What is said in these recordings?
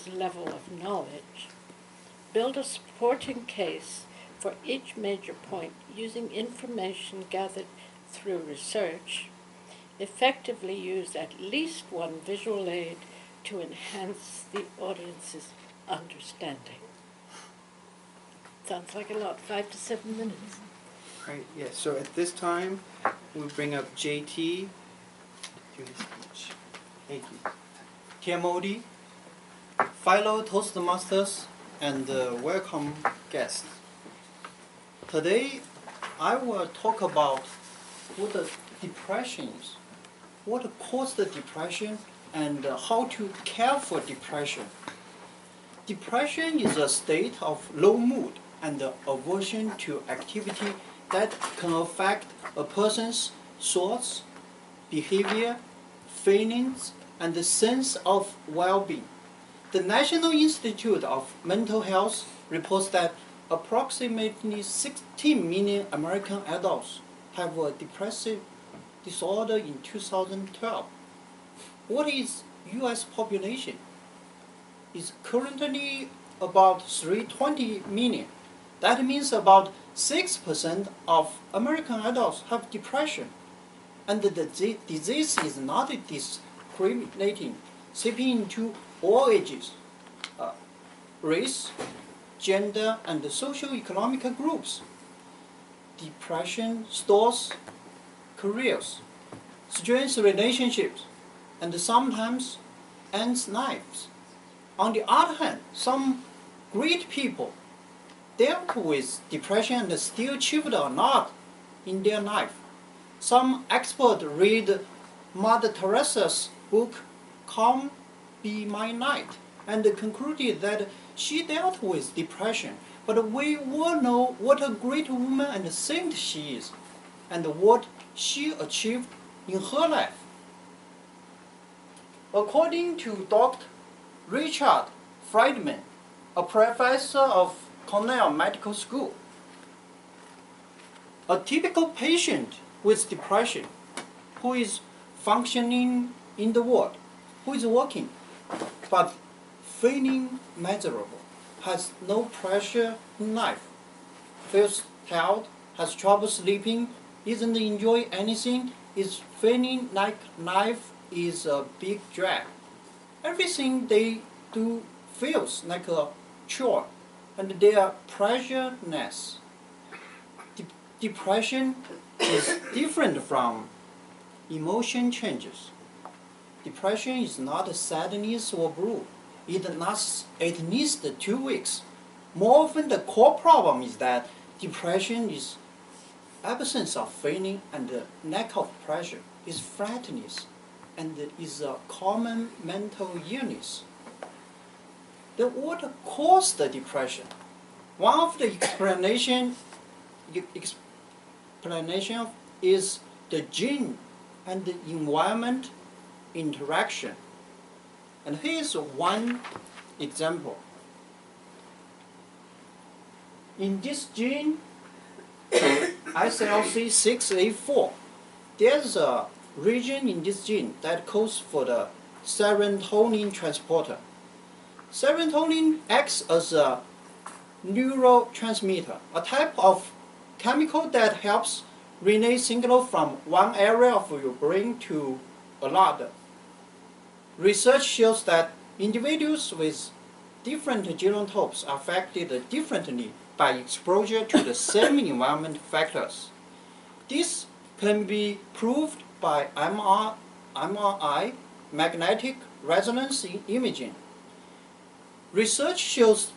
level of knowledge, build a supporting case for each major point using information gathered through research, effectively use at least one visual aid to enhance the audience's understanding. Sounds like a lot, 5 to 7 minutes. Right, yeah, so at this time, we bring up JT. Do his speech. Thank you. TMOD, fellow Toastmasters, and welcome guests. Today, I will talk about what the depression is, what caused the depression, and how to care for depression. Depression is a state of low mood and aversion to activity that can affect a person's thoughts, behavior, feelings, and the sense of well-being. The National Institute of Mental Health reports that approximately 16 million American adults have a depressive disorder in 2012. What is U.S. population? Is currently about 320 million. That means about 6% of American adults have depression. And the disease is not discriminating, sweeping into all ages, race, gender, and socio-economic groups. Depression stalls careers, strains relationships, and sometimes ends lives. On the other hand, some great people dealt with depression and still achieved a lot in their life. Some experts read Mother Teresa's book, Calm Be My Light, and concluded that she dealt with depression, but we all know what a great woman and saint she is, and what she achieved in her life. According to Dr. Richard Friedman, a professor of Cornell Medical School, a typical patient with depression who is functioning in the world, who is working, but feeling miserable, has no pressure in life, feels tired, has trouble sleeping, isn't enjoying anything, is feeling like life is a big drag. Everything they do feels like a chore, and they are pressureless. Depression is different from emotion changes. Depression is not sadness or blue. It lasts at least 2 weeks. More often, the core problem is that depression is absence of feeling and lack of pressure, is flatness, and is a common mental illness. Then what caused the depression? One of the explanation is the gene and the environment interaction. And here's one example. In this gene, SLC6A4, there's a region in this gene that codes for the serotonin transporter. Serotonin acts as a neurotransmitter, a type of chemical that helps relay signal from one area of your brain to another. Research shows that individuals with different genotypes are affected differently by exposure to the same environment factors. This can be proved by MRI, magnetic resonance imaging. Research shows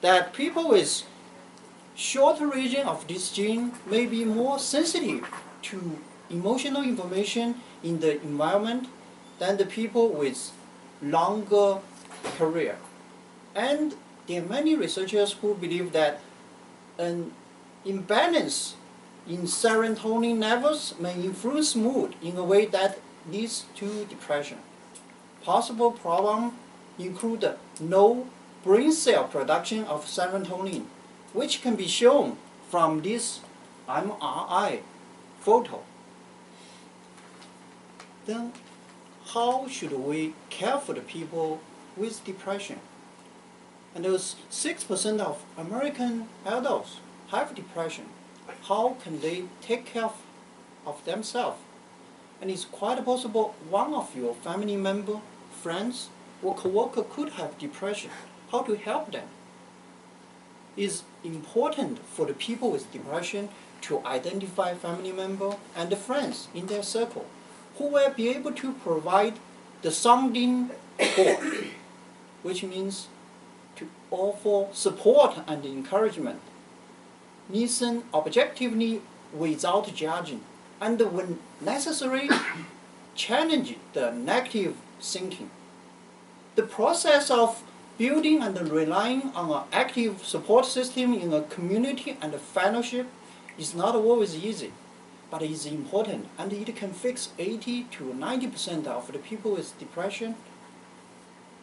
that people with short region of this gene may be more sensitive to emotional information in the environment than the people with longer career. And there are many researchers who believe that an imbalance in serotonin levels may influence mood in a way that leads to depression. Possible problems include low brain cell production of serotonin, which can be shown from this MRI photo. Then how should we care for the people with depression. And those 6% of American adults have depression. How can they take care of themselves? And it's quite possible one of your family member, friends, or coworker could have depression. How to help them? It's important for the people with depression to identify family member and friends in their circle who will be able to provide the sounding board, which means to offer support and encouragement. Listen objectively without judging, and when necessary, challenge the negative thinking. The process of building and relying on an active support system in a community and fellowship is not always easy, but it is important, and it can fix 80 to 90% of the people with depression.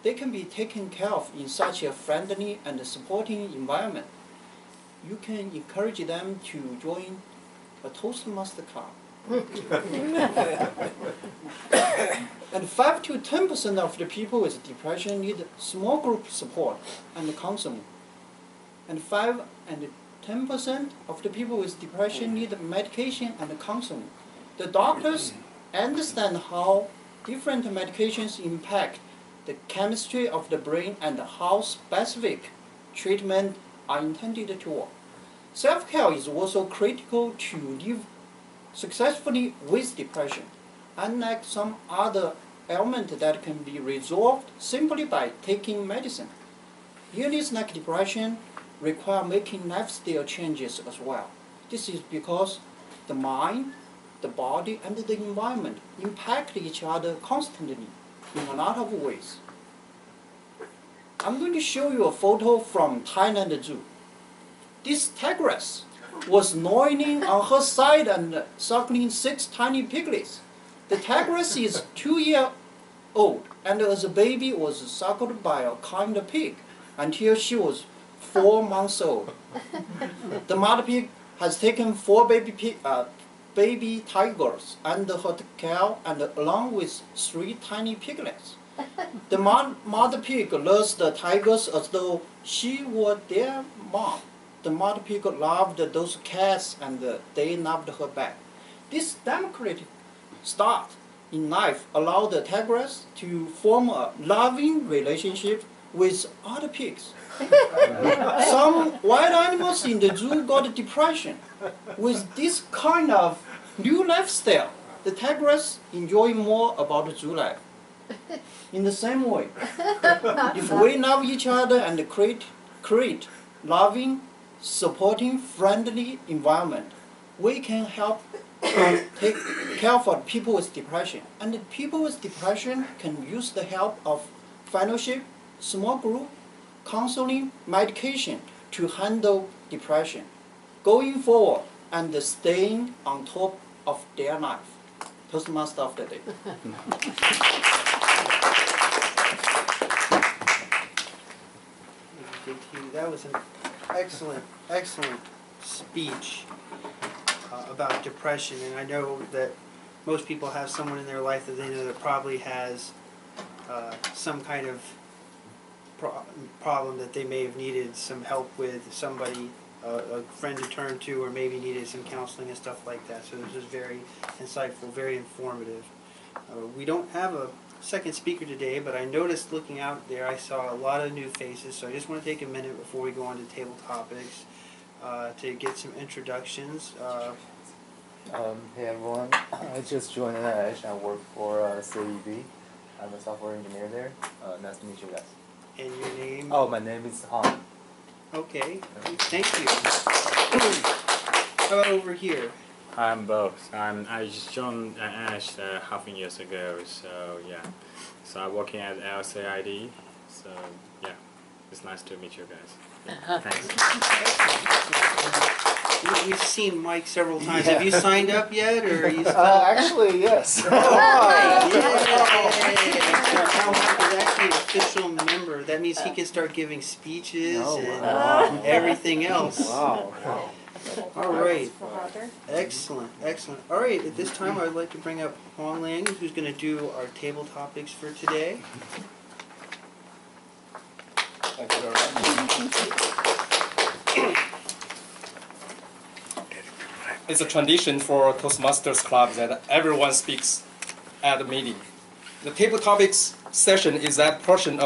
They can be taken care of in such a friendly and supporting environment. You can encourage them to join a Toastmaster club. And 5 to 10% of the people with depression need small group support and counseling. And 5 and 10% of the people with depression need medication and counseling. The doctors understand how different medications impact the chemistry of the brain and how specific treatment are intended to work. Self-care is also critical to live successfully with depression, unlike some other ailment that can be resolved simply by taking medicine. Illness like depression require making lifestyle changes as well. This is because the mind, the body, and the environment impact each other constantly in a lot of ways. I'm going to show you a photo from Thailand Zoo. This tigress was gnawing on her side and suckling 6 tiny piglets. The tigress is 2 years old, and as a baby was suckled by a kind pig until she was 4 months old. The mother pig has taken 4 baby tigers under her care, and along with 3 tiny piglets. The mother pig loves the tigers as though she were their mom. The mother pig loved those cats, and they loved her back. This democratic start in life allowed the tigress to form a loving relationship with other pigs. Some wild animals in the zoo got depression. With this kind of new lifestyle, the tigress enjoy more about zoo life. In the same way, if we love each other and create loving, supporting, friendly environment, we can help take care for people with depression. And people with depression can use the help of fellowship, small group, counseling, medication to handle depression, going forward and staying on top of their life. Toastmaster of the day. That was an excellent speech about depression, and I know that most people have someone in their life that they know that probably has some kind of problem that they may have needed some help with, somebody, a friend to turn to, or maybe needed some counseling and stuff like that. So this was very insightful, very informative. We don't have a second speaker today, but I noticed looking out there I saw a lot of new faces, so I just want to take a minute before we go on to table topics to get some introductions. Hey everyone, I just joined NIH. I work for CEB. I'm a software engineer there. Nice to meet you guys. And your name? Oh, my name is Han. Okay, thank you. How about over here? I'm both. I just joined NIH half a year ago, so yeah. So I'm working at LCID, so yeah, it's nice to meet you guys. Thanks. We've seen Mike several times. Have you signed up yet, or are you still? Actually, yes. Oh, yay! So now Mike is actually an official member. That means he can start giving speeches and everything else. Wow. All right. Excellent, excellent. All right, at this time I would like to bring up Huang Lang, who's going to do our table topics for today. Thank you very much. It's a tradition for Toastmasters Club that everyone speaks at the meeting. The table topics session is that portion of